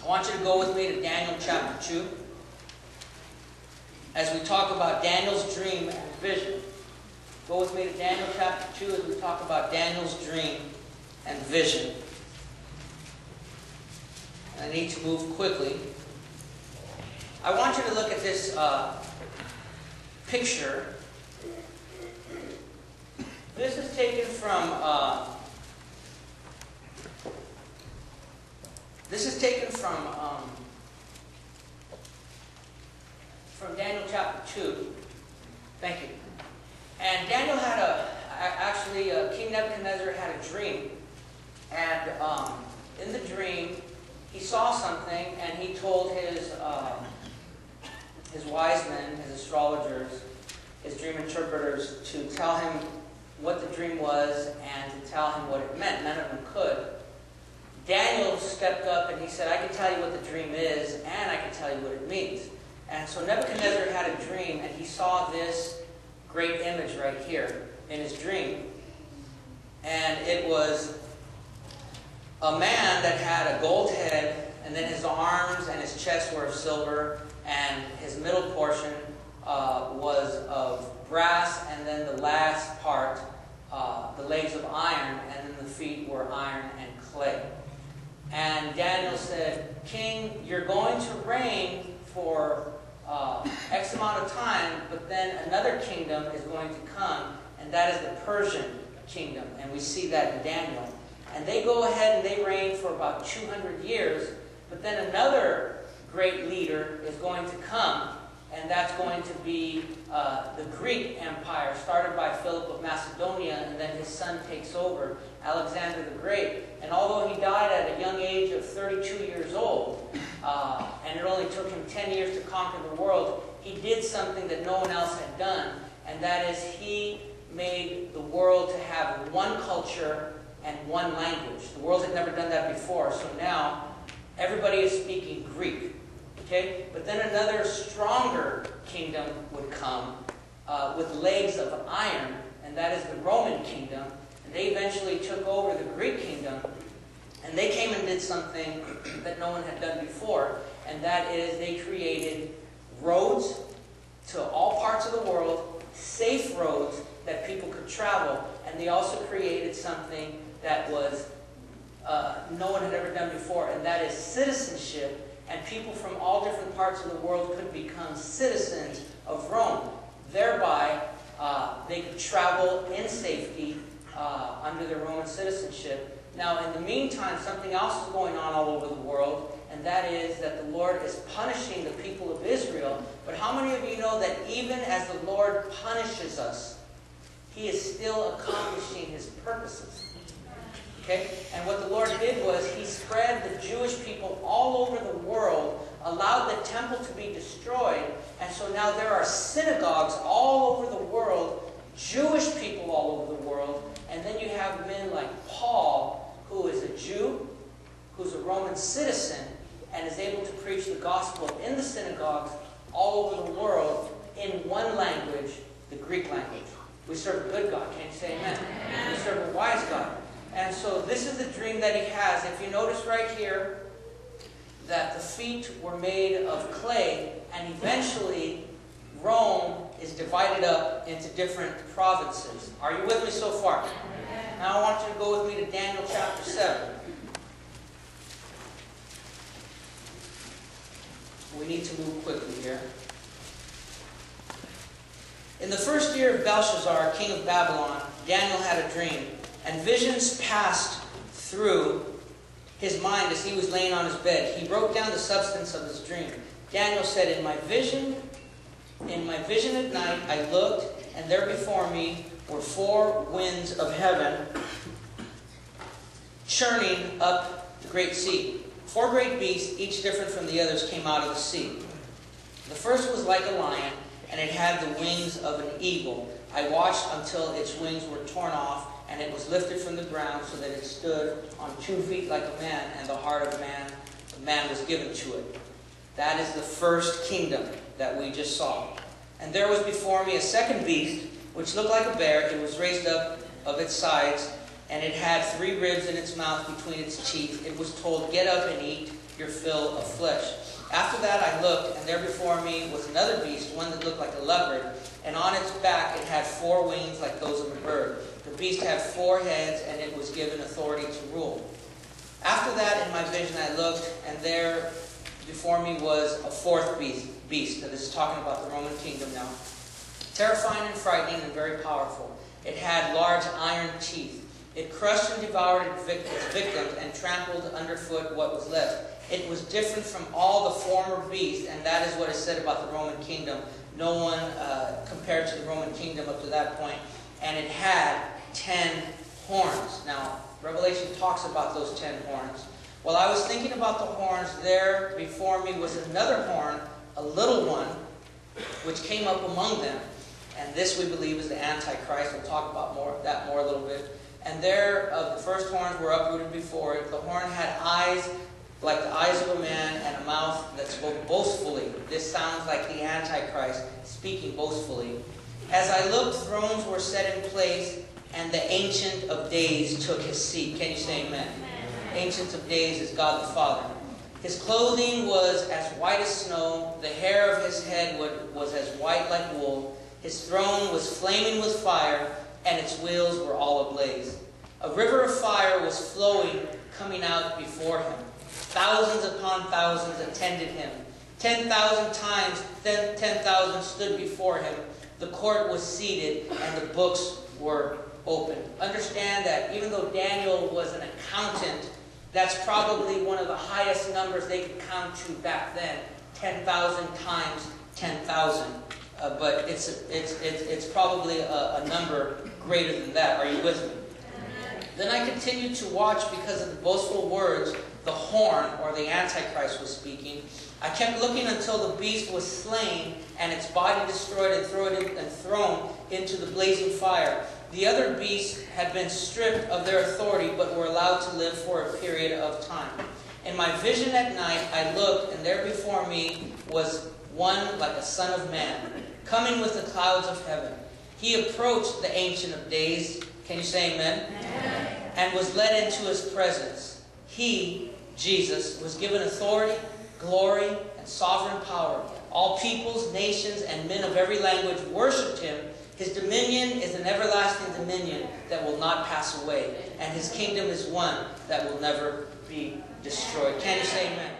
I want you to go with me to Daniel chapter 2 as we talk about Daniel's dream and vision. Go with me to Daniel chapter 2 as we talk about Daniel's dream and vision. I need to move quickly. I want you to look at this picture. This is taken from Daniel chapter 2. Thank you. And Daniel had King Nebuchadnezzar had a dream. And in the dream, he saw something, and he told his wise men, his astrologers, his dream interpreters, to tell him what the dream was and to tell him what it meant. None of them could. Daniel stepped up and he said, I can tell you what the dream is, and I can tell you what it means. And so Nebuchadnezzar had a dream, and he saw this great image right here in his dream. And it was a man that had a gold head, and then his arms and his chest were of silver, and his middle portion was of brass, and then the last part, the legs of iron, and then the feet were iron and clay. And Daniel said, King, you're going to reign for X amount of time, but then another kingdom is going to come, and that is the Persian kingdom. And we see that in Daniel. And they go ahead and they reign for about 200 years, but then another great leader is going to come, and that's going to be the Greek Empire, started by Philip of Macedonia, and then his son takes over, Alexander the Great. And although he died at a young age of 32 years old, and it only took him 10 years to conquer the world, he did something that no one else had done, and that is he made the world to have one culture and one language. The world had never done that before, so now everybody is speaking Greek. Okay? But then another stronger kingdom would come with legs of iron, and that is the Roman kingdom. And they eventually took over the Greek kingdom, and they came and did something that no one had done before, and that is they created roads to all parts of the world, safe roads that people could travel, and they also created something that was no one had ever done before, and that is citizenship. And people from all different parts of the world could become citizens of Rome. Thereby, they could travel in safety under their Roman citizenship. Now, in the meantime, something else is going on all over the world, and that is that the Lord is punishing the people of Israel. But how many of you know that even as the Lord punishes us, He is still accomplishing His purposes? Okay? And what the Lord did was He spread the Jewish people all over the world, allowed the temple to be destroyed, and so now there are synagogues all over the world, Jewish people all over the world, and then you have men like Paul, who is a Jew, who's a Roman citizen, and is able to preach the gospel in the synagogues all over the world in one language, the Greek language. We serve a good God. Can you say amen? We serve a wise God. And so this is the dream that he has. If you notice right here that the feet were made of clay, and eventually Rome is divided up into different provinces. Are you with me so far? Now I want you to go with me to Daniel chapter 7. We need to move quickly here. In the first year of Belshazzar, king of Babylon, Daniel had a dream, and visions passed through his mind as he was laying on his bed. He wrote down the substance of his dream. Daniel said, in my vision at night I looked, and there before me were 4 winds of heaven churning up the great sea. 4 great beasts, each different from the others, came out of the sea. The first was like a lion, and it had the wings of an eagle. I watched until its wings were torn off, and it was lifted from the ground so that it stood on 2 feet like a man, and the heart of man was given to it. That is the first kingdom that we just saw. And there was before me a second beast, which looked like a bear. It was raised up of its sides, and it had 3 ribs in its mouth between its teeth. It was told, "Get up and eat your fill of flesh." After that I looked, and there before me was another beast, one that looked like a leopard, and on its back it had 4 wings like those of a bird. The beast had 4 heads, and it was given authority to rule. After that, in my vision, I looked, and there before me was a 4th beast. Now, this is talking about the Roman kingdom now. Terrifying and frightening and very powerful. It had large iron teeth. It crushed and devoured its victims and trampled underfoot what was left. It was different from all the former beasts, and that is what is said about the Roman kingdom. No one compared to the Roman kingdom up to that point. And it had 10 horns. Now, Revelation talks about those 10 horns. While I was thinking about the horns, there before me was another horn, a little one, which came up among them. And this, we believe, is the Antichrist. We'll talk about that more a little bit. And there, the first horns were uprooted before it. The horn had eyes like the eyes of a man, and a mouth that spoke boastfully. This sounds like the Antichrist speaking boastfully. As I looked, thrones were set in place, and the Ancient of Days took his seat. Can you say amen? Ancient of Days is God the Father. His clothing was as white as snow. The hair of his head was as white like wool. His throne was flaming with fire, and its wheels were all ablaze. A river of fire was flowing, coming out before him. Thousands upon thousands attended him. 10,000 times 10,000 stood before him. The court was seated, and the books were open. Understand that even though Daniel was an accountant, that's probably one of the highest numbers they could count to back then. 10,000 times 10,000. But it's probably a number greater than that. Are you with me? Then I continued to watch because of the boastful words the horn, or the Antichrist, was speaking. I kept looking until the beast was slain and its body destroyed and thrown into the blazing fire. The other beasts had been stripped of their authority but were allowed to live for a period of time. In my vision at night I looked, and there before me was one like a son of man, coming with the clouds of heaven. He approached the Ancient of Days, can you say amen? Amen. And was led into his presence. He, Jesus, was given authority, glory, and sovereign power. All peoples, nations, and men of every language worshipped him. His dominion is an everlasting dominion that will not pass away, and his kingdom is one that will never be destroyed. Can you say amen?